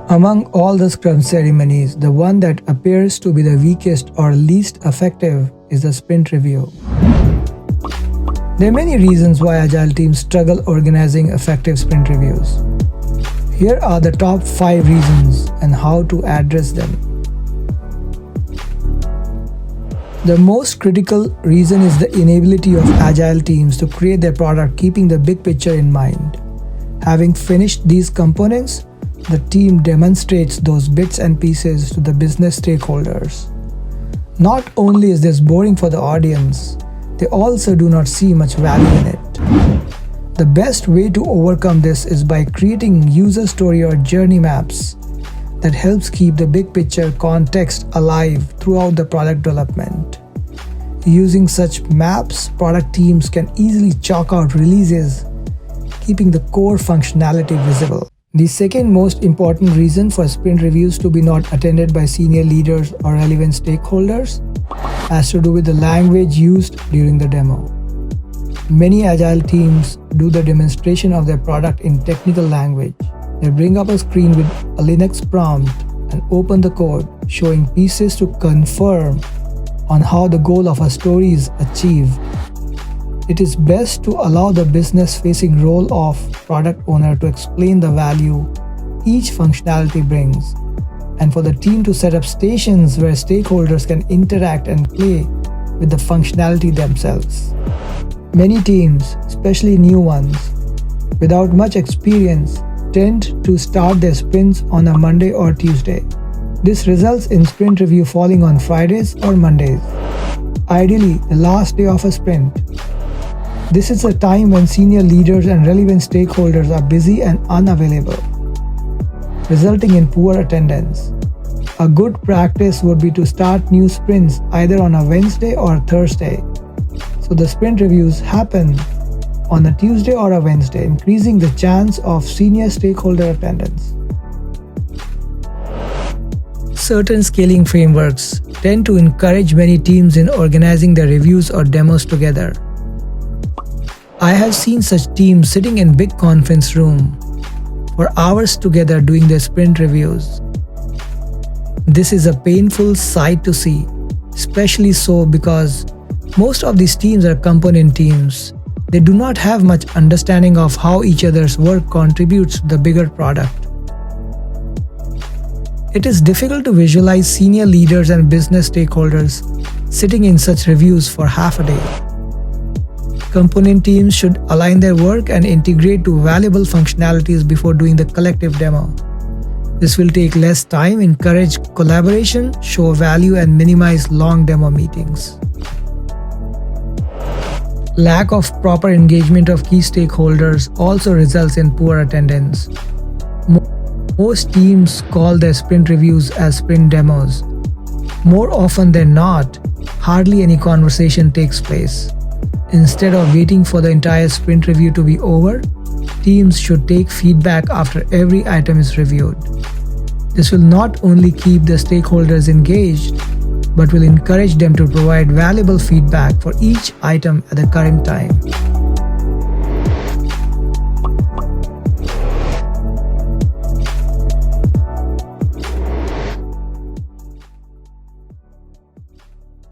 Among all the Scrum ceremonies, the one that appears to be the weakest or least effective is the sprint review. There are many reasons why Agile teams struggle organizing effective sprint reviews. Here are the top 5 reasons and how to address them. The most critical reason is the inability of Agile teams to create their product keeping the big picture in mind. Having finished these components, the team demonstrates those bits and pieces to the business stakeholders. Not only is this boring for the audience, they also do not see much value in it. The best way to overcome this is by creating user story or journey maps that helps keep the big picture context alive throughout the product development. Using such maps, product teams can easily chalk out releases, keeping the core functionality visible. The second most important reason for sprint reviews to be not attended by senior leaders or relevant stakeholders has to do with the language used during the demo. Many Agile teams do the demonstration of their product in technical language. They bring up a screen with a Linux prompt and open the code, showing pieces to confirm on how the goal of a story is achieved. It is best to allow the business-facing role of product owner to explain the value each functionality brings, and for the team to set up stations where stakeholders can interact and play with the functionality themselves. Many teams, especially new ones, without much experience, tend to start their sprints on a Monday or Tuesday. This results in sprint review falling on Fridays or Mondays, ideally the last day of a sprint. This is a time when senior leaders and relevant stakeholders are busy and unavailable, resulting in poor attendance. A good practice would be to start new sprints either on a Wednesday or Thursday, so the sprint reviews happen on a Tuesday or a Wednesday, increasing the chance of senior stakeholder attendance. Certain scaling frameworks tend to encourage many teams in organizing their reviews or demos together. I have seen such teams sitting in big conference room for hours together doing their sprint reviews. This is a painful sight to see, especially so because most of these teams are component teams. They do not have much understanding of how each other's work contributes to the bigger product. It is difficult to visualize senior leaders and business stakeholders sitting in such reviews for half a day. Component teams should align their work and integrate to valuable functionalities before doing the collective demo. This will take less time, encourage collaboration, show value, and minimize long demo meetings. Lack of proper engagement of key stakeholders also results in poor attendance. Most teams call their sprint reviews as sprint demos. More often than not, hardly any conversation takes place. Instead of waiting for the entire sprint review to be over, teams should take feedback after every item is reviewed. This will not only keep the stakeholders engaged, but will encourage them to provide valuable feedback for each item at the current time.